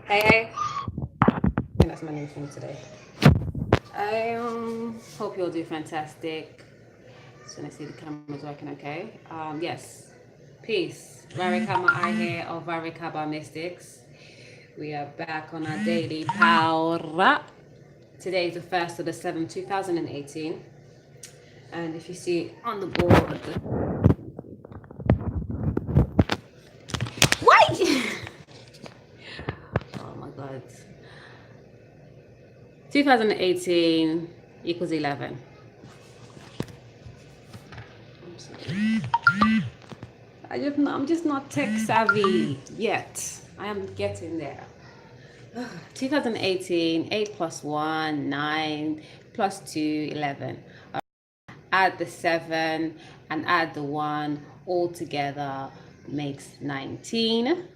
Hey, I think that's my new thing today. I hope you'll do fantastic. Just want to see the camera's working okay. Yes. Peace. RaRe Ka Maai here of RaRe Ka Mystics. We are back on our daily PowRa. Today is the 1st of the 7th, 2018. And if you see on the board, wait! Oh my god. 2018 equals 11. I'm sorry. I'm just not tech savvy yet. I am getting there. 2018, 8 plus 1, 9, plus 2, 11. Add the 7 and add the 1 all together makes 19.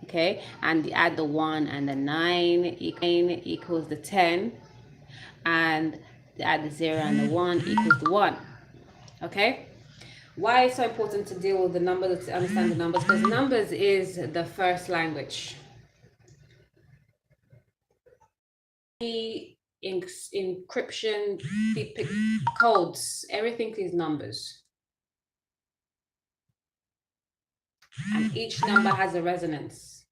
Okay, and add the 1 and the 9 equals the 10. And add the 0 and the 1 equals the 1. Okay? Why it's so important to deal with the numbers, to understand the numbers? Because numbers is the first language. The encryption, the codes, everything is numbers. And each number has a resonance,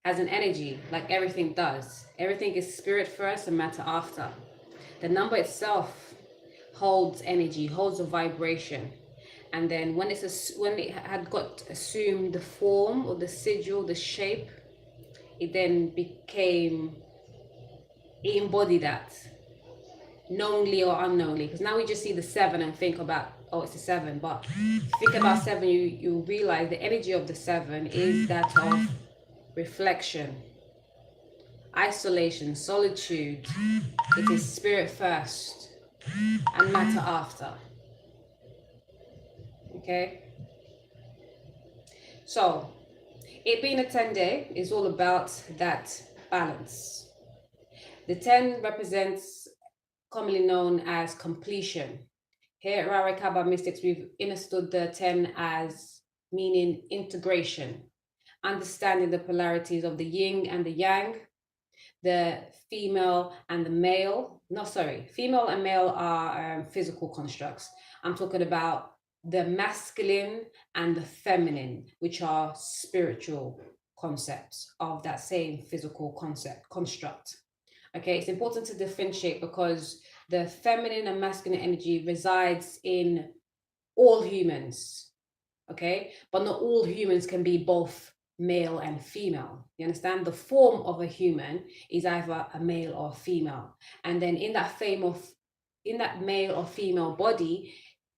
has an energy, like everything does. Everything is spirit first and matter after. The number itself holds energy, holds a vibration. And then when it had got assumed the form or the sigil, the shape, it then became, it embodied that, knowingly or unknowingly. Because now we just see the 7 and think about, oh, it's a 7. But think about 7, you realize the energy of the 7 is that of reflection, isolation, solitude. It is spirit first and matter after. Okay? So, it being a 10-day is all about that balance. The 10 represents commonly known as completion. Here at RaRe Ka Mystics, we've understood the 10 as meaning integration, understanding the polarities of the yin and the yang, the female and the male. No, sorry, female and male are physical constructs. I'm talking about the masculine and the feminine, which are spiritual concepts of that same physical construct. Okay, it's important to differentiate because the feminine and masculine energy resides in all humans. Okay, but not all humans can be both male and female. You understand? The form of a human is either a male or a female, and then in that male or female body,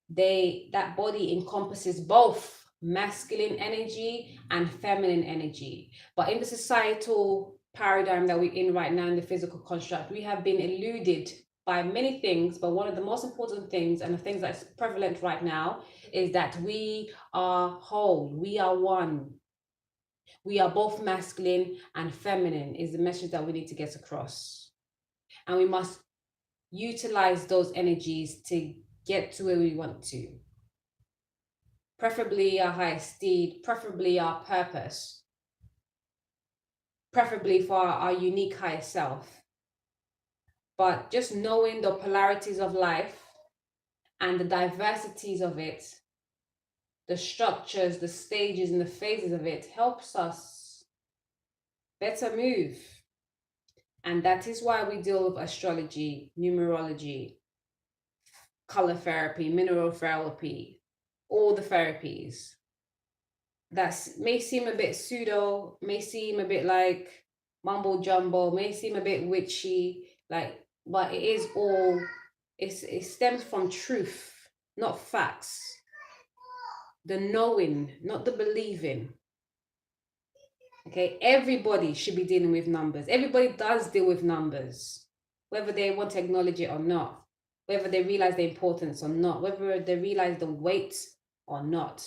that body encompasses both masculine energy and feminine energy. But in the societal paradigm that we're in right now, in the physical construct, we have been eluded by many things, but one of the most important things, and the things that's prevalent right now, is that we are whole, we are one. We are both masculine and feminine, is the message that we need to get across. And we must utilize those energies to get to where we want to. Preferably our highest deed, preferably our purpose, preferably for our unique higher self. But just knowing the polarities of life and the diversities of it, the structures, the stages, and the phases of it helps us better move. And that is why we deal with astrology, numerology, color therapy, mineral therapy, all the therapies. That may seem a bit pseudo, may seem a bit like mumbo jumbo, may seem a bit witchy, but it is all, it stems from truth, not facts. The knowing, not the believing. Okay, everybody should be dealing with numbers. Everybody does deal with numbers, whether they want to acknowledge it or not, whether they realize the importance or not, whether they realize the weight or not.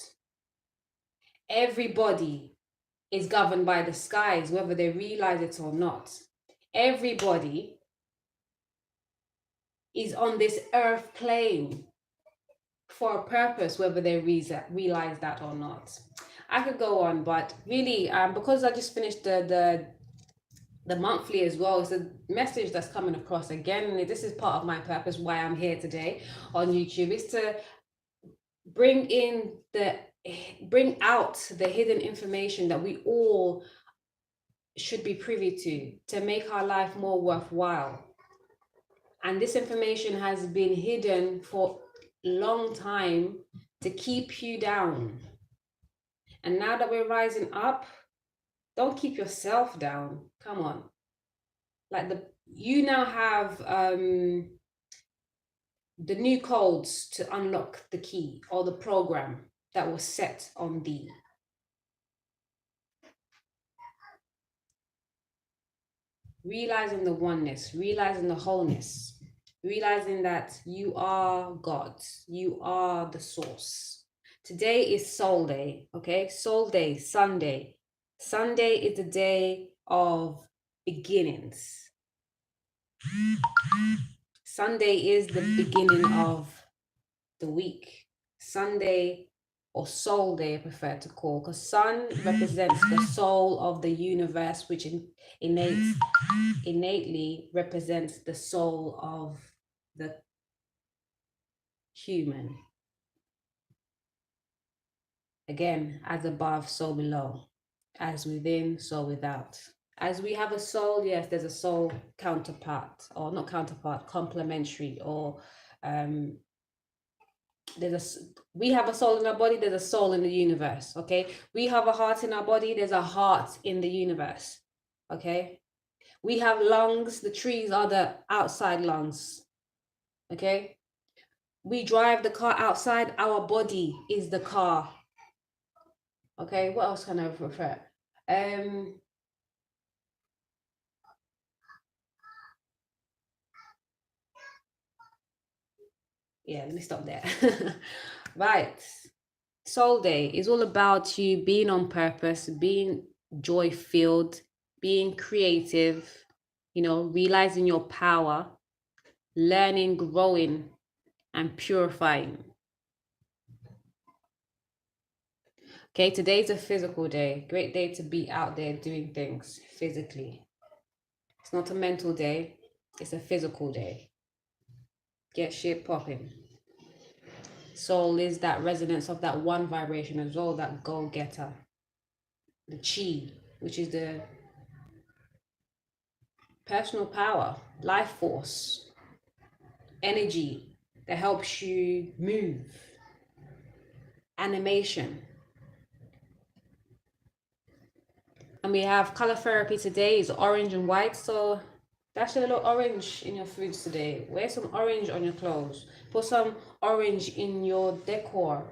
Everybody is governed by the skies, whether they realize it or not. Everybody is on this earth plane for a purpose, whether they realize that or not. I could go on, but really, because I just finished the the monthly as well. It's a message that's coming across again. This is part of my purpose, why I'm here today on YouTube, is to bring out the hidden information that we all should be privy to make our life more worthwhile. And this information has been hidden for a long time to keep you down. And now that we're rising up, don't keep yourself down. Come on. Like you now have the new codes to unlock the key or the program that was set on thee. Realizing the oneness, realizing the wholeness, realizing that you are God, you are the source. Today is Soul Day, okay? Soul Day, Sunday. Sunday is the day of beginnings. Sunday is the beginning of the week. Sunday, or Soul Day, I prefer to call, because sun represents the soul of the universe, which innately represents the soul of the human. Again, as above, so below. As within, so without. As we have a soul, yes, there's a soul counterpart, or not counterpart, complementary, or we have a soul in our body, there's a soul in the universe, okay? We have a heart in our body, there's a heart in the universe, okay? We have lungs, the trees are the outside lungs, okay? We drive the car outside, our body is the car, okay? What else can I refer? Yeah, let me stop there. Right. Soul Day is all about you being on purpose, being joy-filled, being creative, you know, realizing your power, learning, growing, and purifying. Okay, today's a physical day. Great day to be out there doing things physically. It's not a mental day, it's a physical day. Get shit popping. Soul is that resonance of that one vibration as well, that go-getter. The chi, which is the personal power, life force, energy that helps you move, animation. And we have color therapy today is orange and white, so dash a little orange in your foods today. Wear some orange on your clothes. Put some orange in your decor.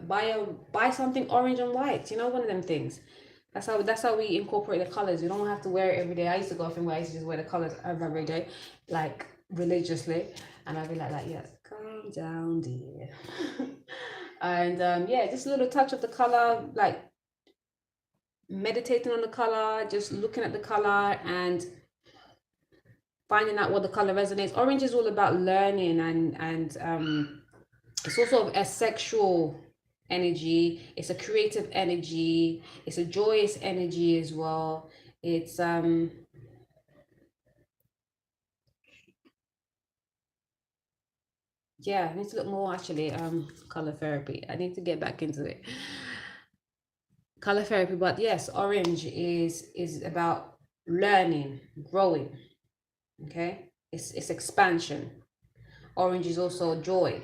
Buy something orange and white, you know, one of them things. That's how we incorporate the colors. You don't have to wear it every day. I used to go off and I used to just wear the colors every day, like religiously, and I'd be like, yeah, calm down, dear. And yeah, just a little touch of the color, like meditating on the color, just looking at the color and finding out what the color resonates. Orange is all about learning, and it's also a sexual energy, it's a creative energy, it's a joyous energy as well. It's yeah, I need to look more actually. Color therapy, I need to get back into it. Color therapy, but yes, orange is about learning, growing. Okay, it's expansion. Orange is also joy.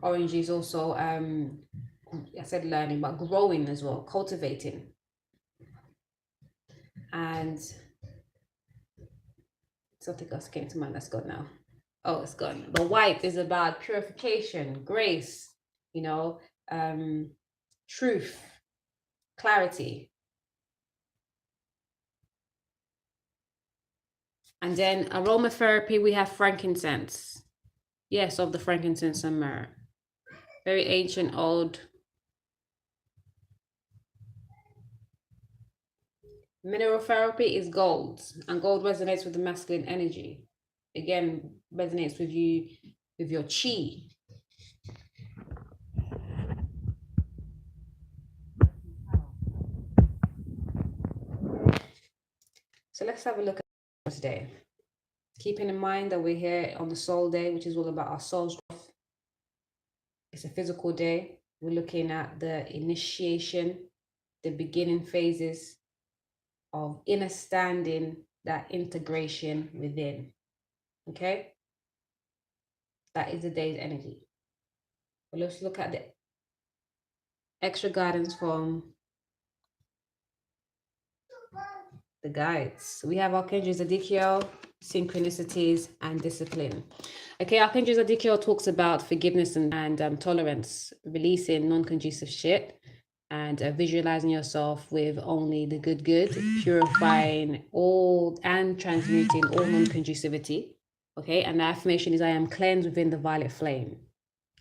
Orange is also I said learning, but growing as well, cultivating. And something else came to mind. That's gone now. Oh, it's gone. The white is about purification, grace, you know, truth, clarity. And then aromatherapy, we have frankincense. Yes, of the frankincense and myrrh. Very ancient, old. Mineral therapy is gold, and gold resonates with the masculine energy. Again, resonates with you, with your chi. So let's have a look at today. Keeping in mind that we're here on the soul day, which is all about our soul's growth. It's a physical day. We're looking at the initiation, the beginning phases of understanding that integration within. Okay? That is the day's energy. But let's look at the extra guidance from the guides. We have Archangel Zadkiel, synchronicities, and discipline. Okay, Archangel Zadkiel talks about forgiveness and tolerance, releasing non-conducive shit, and visualizing yourself with only the good, purifying all and transmuting all non-conducivity. Okay, and the affirmation is I am cleansed within the violet flame.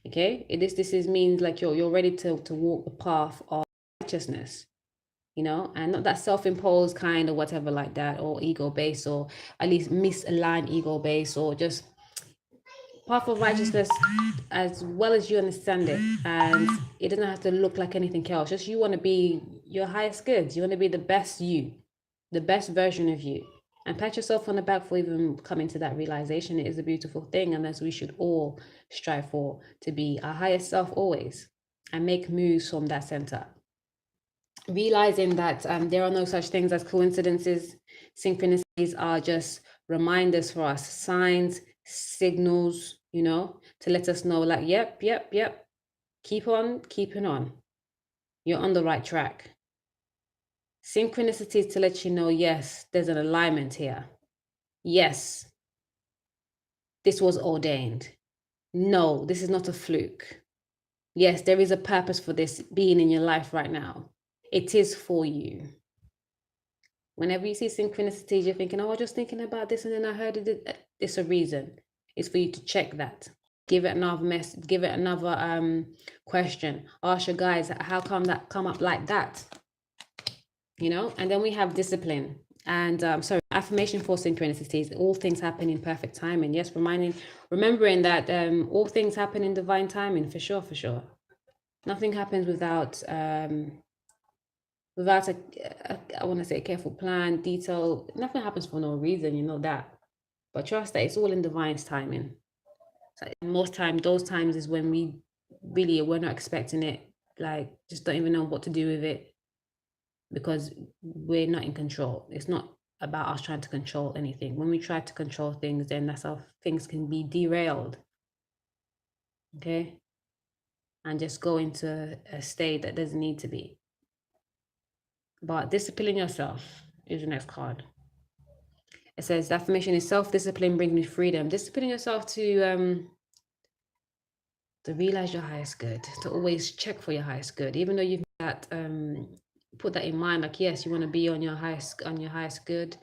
Okay, this means like you're ready to walk the path of righteousness, you know, and not that self-imposed kind or whatever like that, or ego based, or at least misaligned ego based, or just path of righteousness as well as you understand it. And it doesn't have to look like anything else. Just you want to be your highest good. You want to be the best you, the best version of you. And pat yourself on the back for even coming to that realization. It is a beautiful thing, and as we should all strive for, to be our highest self always and make moves from that center. Realizing that there are no such things as coincidences. Synchronicities are just reminders for us, signs, signals, you know, to let us know like, yep, keep on keeping on. You're on the right track. Synchronicities to let you know, yes, there's an alignment here. Yes, this was ordained. No, this is not a fluke. Yes, there is a purpose for this being in your life right now. It is for you. Whenever you see synchronicities, you're thinking, oh, I was just thinking about this and then I heard it. It's a reason. It's for you to check that. Give it another message, give it another question. Ask your guys, how come that come up like that? You know, and then we have discipline. And affirmation for synchronicities. All things happen in perfect timing. Yes, remembering that all things happen in divine timing, for sure. Nothing happens without a I want to say careful plan, detail. Nothing happens for no reason, you know that. But trust that it's all in divine's timing. So most time, those times is when we're not expecting it, like just don't even know what to do with it, because we're not in control. It's not about us trying to control anything. When we try to control things, then that's how things can be derailed. Okay? And just go into a state that doesn't need to be. But discipline yourself is the next card. It says the affirmation is self-discipline brings me freedom. Discipline yourself to realize your highest good, to always check for your highest good, even though you've got put that in mind, like yes, you want to be on your highest good.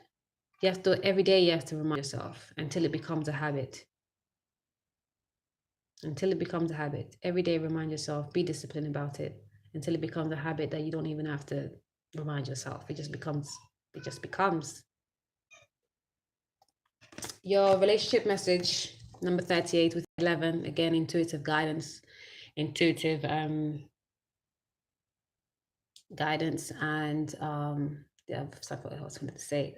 You have to every day. You have to remind yourself until it becomes a habit. Until it becomes a habit, every day remind yourself. Be disciplined about it until it becomes a habit that you don't even have to remind yourself. It just becomes. Your relationship message number 38 with 11, again, intuitive guidance, intuitive guidance, and yeah, what I was going to say,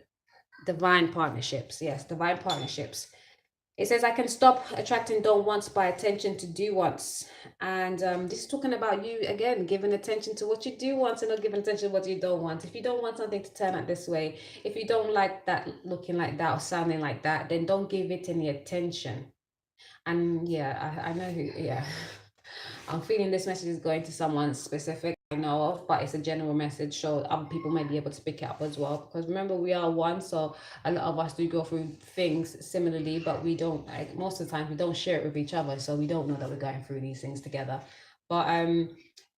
divine partnerships. Yes, divine partnerships. It says I can stop attracting don't wants by attention to do wants. And this is talking about you again, giving attention to what you do want and not giving attention to what you don't want. If you don't want something to turn out this way, if you don't like that looking like that or sounding like that, then don't give it any attention. And yeah, I know who, yeah. I'm feeling this message is going to someone specific I know of, but it's a general message, so other people may be able to pick it up as well. Because remember, we are one, so a lot of us do go through things similarly, but we don't, like, most of the time, we don't share it with each other, so we don't know that we're going through these things together. But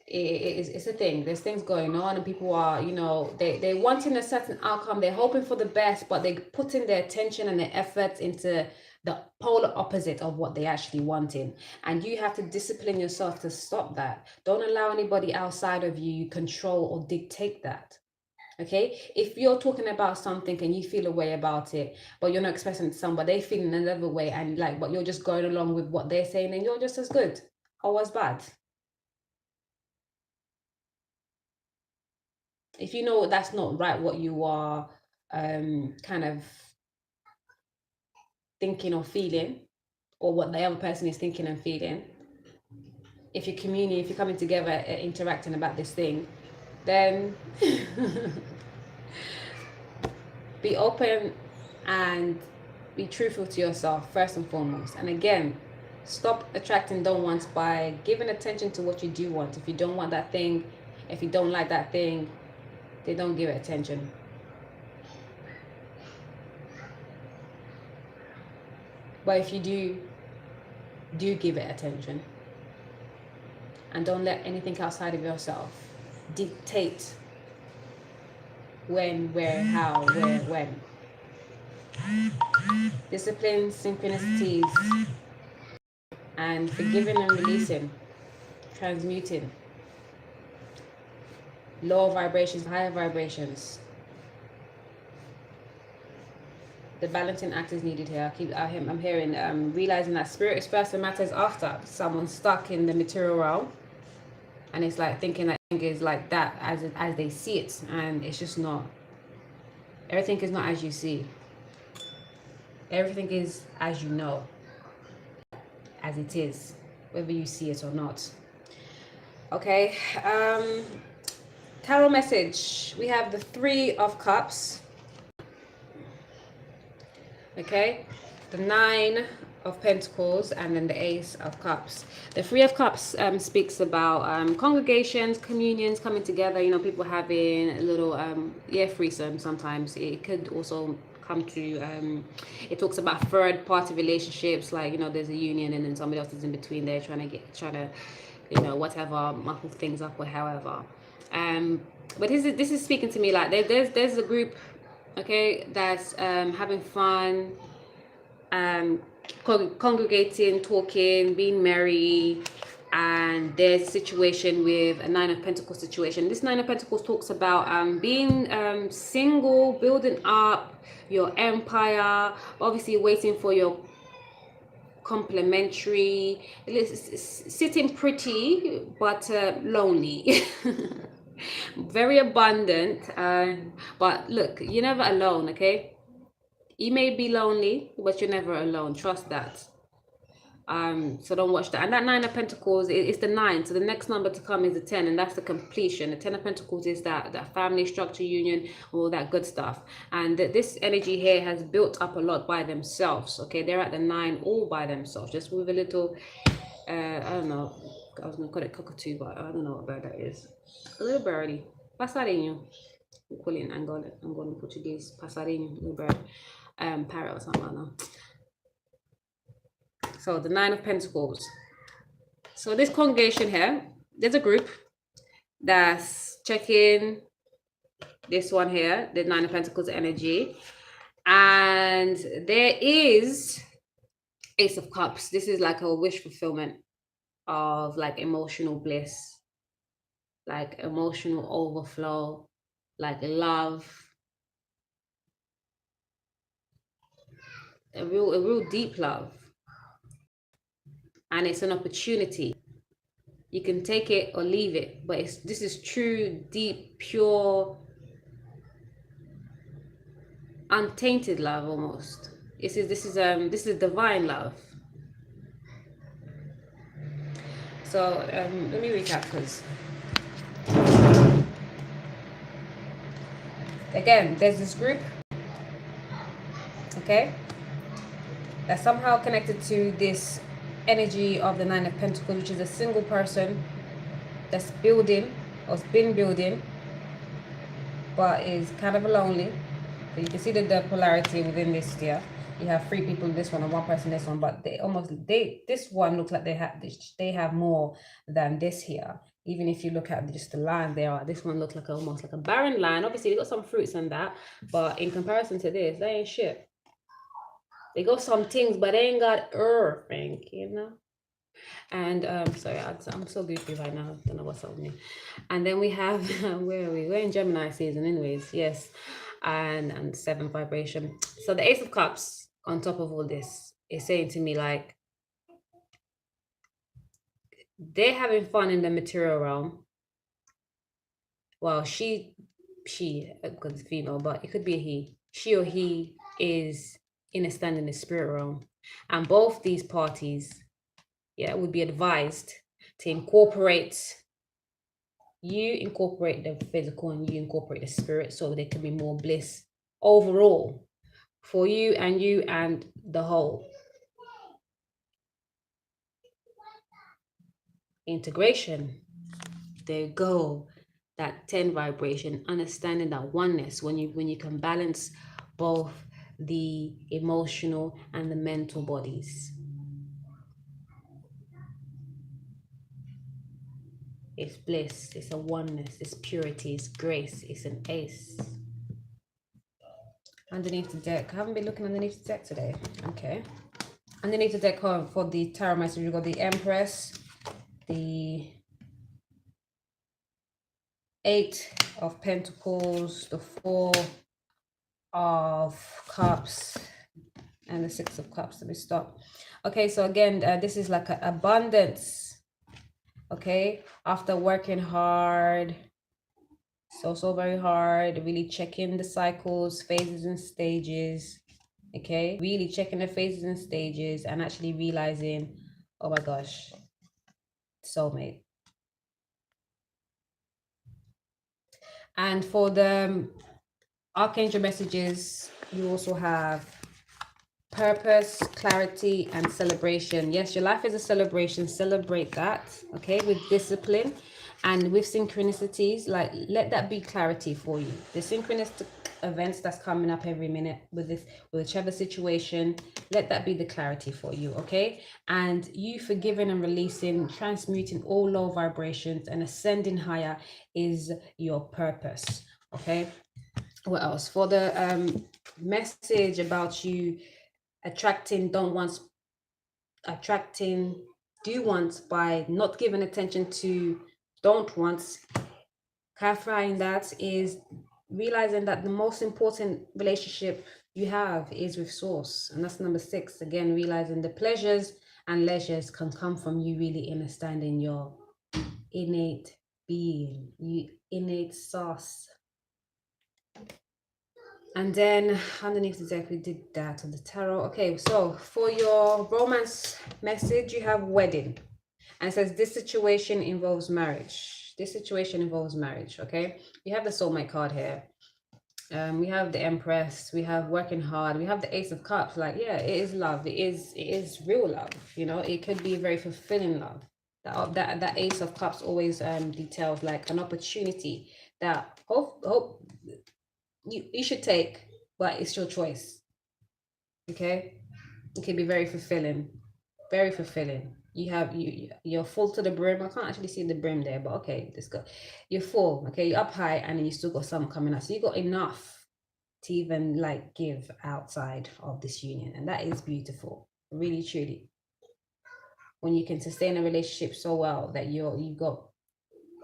it's a thing. There's things going on, and people are, you know, they're wanting a certain outcome. They're hoping for the best, but they put in their attention and their efforts into the polar opposite of what they actually wanted. And you have to discipline yourself to stop that. Don't allow anybody outside of you control or dictate that. Okay, if you're talking about something and you feel a way about it, but you're not expressing it to somebody, they feel another way, and like, but you're just going along with what they're saying, and you're just as good or as bad. If you know that's not right, what you are kind of thinking or feeling, or what the other person is thinking and feeling, if you're communing, if you're coming together, interacting about this thing, then be open and be truthful to yourself first and foremost. And again, stop attracting don't wants by giving attention to what you do want. If you don't want that thing, if you don't like that thing, they don't give it attention. But if you do give it attention, and don't let anything outside of yourself dictate when, where, how, where, when. Discipline, synchronicities, and forgiving and releasing, transmuting. Lower vibrations, higher vibrations. The balancing act is needed here. I'm hearing realizing that spirit is first and matters after. Someone's stuck in the material realm, and it's like thinking that is like that as they see it, and it's just not. Everything is not as you see. Everything is as you know, as it is, whether you see it or not. Okay. Tarot message. We have the 3 of Cups. Okay, the 9 of Pentacles, and then the Ace of Cups. The 3 of Cups speaks about congregations, communions coming together, you know, people having a little threesome. Sometimes it could also come to it talks about third party relationships, like, you know, there's a union and then somebody else is in between there trying to you know, whatever, muffle things up or however. But this is speaking to me like there's a group, okay, that's having fun, congregating, talking, being merry, and there's a situation with a 9 of Pentacles situation. This 9 of Pentacles talks about being single, building up your empire, obviously waiting for your complementary, sitting pretty but lonely. Very abundant, but look, you're never alone, okay? You may be lonely, but you're never alone. Trust that. So don't watch that. And that 9 of Pentacles is the 9. So the next number to come is the 10, and that's the completion. The 10 of Pentacles is that family structure, union, all that good stuff. And this energy here has built up a lot by themselves. Okay, they're at the 9 all by themselves, just with a little, I don't know. I was gonna call it cockatoo, but I don't know what bird that is. A little birdie, passarinho. We call it in Angolan Portuguese, passarinho, little bird, parrot or something. I don't know. So the 9 of Pentacles. So this congregation here, there's a group that's checking this one here, the 9 of Pentacles energy, and there is Ace of Cups. This is like a wish fulfillment of like emotional bliss, like emotional overflow, like love, a real deep love. And it's an opportunity. You can take it or leave it, but this is true, deep, pure, untainted love almost. This is divine love. So let me recap, because again, there's this group, okay, that's somehow connected to this energy of the 9 of Pentacles, which is a single person that's building or has been building, but is kind of lonely. So you can see the polarity within this here. You have 3 people in this one and 1 person in this one, but this one looks like they have more than this here. Even if you look at just the line they are, this one looks like almost like a barren line. Obviously they got some fruits and that, but in comparison to this, they ain't shit. They got some things, but they ain't got everything, you know. And sorry, I'm so goofy right now. I don't know what's up with me. And then we have where are we? We're in Gemini season, anyways. Yes, and 7 vibration. So the Ace of Cups on top of all this is saying to me like they're having fun in the material realm, while she she, because it's female, but it could be a he. She or he is in a stand in the spirit realm. And both these parties, yeah, would be advised to incorporate the physical and you incorporate the spirit, so there can be more bliss overall for you and the whole. Integration. There you go. That 10 vibration, understanding that oneness, when you can balance both the emotional and the mental bodies. It's bliss, it's a oneness, it's purity, it's grace, it's an ace. Underneath the deck, I haven't been looking underneath the deck today. Okay. Underneath the deck for the tarot message, we've got the Empress, the 8 of Pentacles, the 4 of Cups, and the 6 of Cups. Let me stop. Okay, so again, this is like an abundance. Okay, after working hard, so very hard, really checking the cycles, phases, and stages. Okay, really checking the phases and stages, and actually realizing, oh my gosh, soulmate. And for the Archangel messages, you also have purpose, clarity, and celebration. Yes, your life is a celebration. Celebrate that, okay, with discipline and with synchronicities. Like, let that be clarity for you. The synchronistic events that's coming up every minute with whichever situation, let that be the clarity for you, okay? And you forgiving and releasing, transmuting all low vibrations and ascending higher is your purpose, okay? What else? For the message about you attracting do wants by not giving attention to don't wants, clarifying that is realizing that the most important relationship you have is with source, and that's number 6. Again, realizing the pleasures and leisures can come from you really understanding your innate being, you innate sauce. And then underneath the deck, we did that on the tarot. Okay, so for your romance message, you have wedding. And it says, this situation involves marriage. This situation involves marriage, okay? We have the soulmate card here. We have the Empress. We have working hard. We have the Ace of Cups. Like, yeah, it is love. It is real love. You know, it could be very fulfilling love. That Ace of Cups always details like an opportunity that hope you should take, but it's your choice. Okay, it can be very fulfilling, very fulfilling. You're full to the brim. I can't actually see the brim there, but okay, let's go. You're full. Okay, you're up high, and then you still got some coming out, so you got enough to even like give outside of this union, and that is beautiful, really truly, when you can sustain a relationship so well that you've got,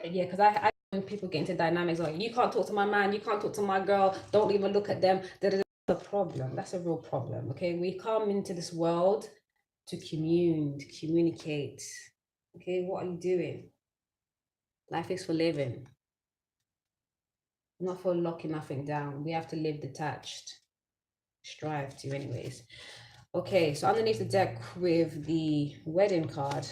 yeah, because I when people get into dynamics like, you can't talk to my man, you can't talk to my girl, don't even look at them, that's a problem. That's a real problem. Okay, we come into this world to communicate. Okay, what are you doing? Life is for living, not for locking nothing down. We have to live detached, strive to anyways. Okay, so underneath the deck with the wedding card,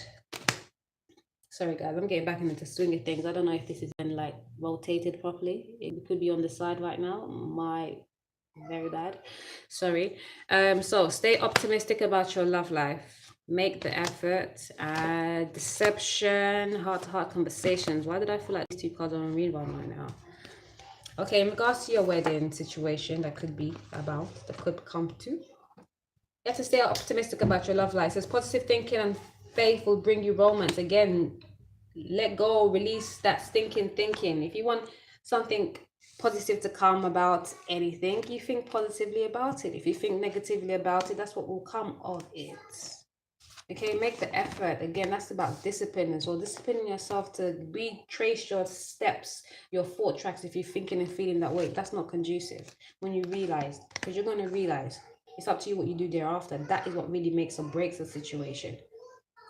sorry guys, I'm getting back into the swing of things. I don't know if this is been like rotated properly. It could be on the side right now. Very bad. Sorry. So stay optimistic about your love life. Make the effort. Deception, heart-to-heart conversations. Why did I feel like these 2 cards are on read one right now? Okay, in regards to your wedding situation that could come to. You have to stay optimistic about your love life. It says positive thinking and faith will bring you romance. Again, let go, release that stinking thinking. If you want something positive to come about anything, you think positively about it. If you think negatively about it, that's what will come of it. Okay, make the effort. Again, that's about discipline as well. Disciplining yourself to retrace your steps, your thought tracks. If you're thinking and feeling that way, that's not conducive. When you realize, because you're going to realize, it's up to you what you do thereafter. That is what really makes or breaks the situation.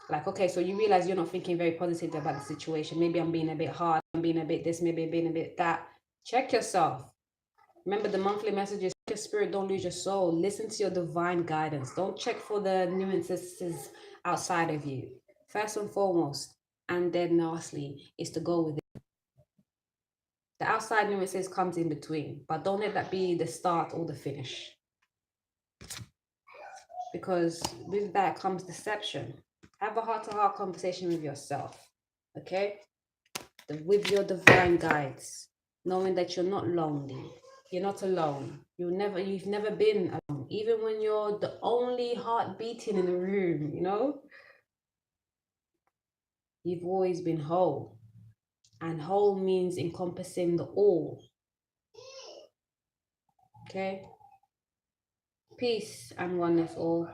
Like, okay, so you realize you're not thinking very positive about the situation. Maybe I'm being a bit hard, I'm being a bit this, maybe I'm being a bit that. Check yourself. Remember the monthly messages. Check your spirit, don't lose your soul. Listen to your divine guidance. Don't check for the nuances outside of you. First and foremost, and then lastly, is to go with it. The outside nuances comes in between, but don't let that be the start or the finish. Because with that comes deception. Have a heart-to-heart conversation with yourself, okay? With your divine guides, knowing that you're not lonely. You're not alone. You've never been alone. Even when you're the only heart beating in the room, you know? You've always been whole. And whole means encompassing the all. Okay? Peace and oneness all.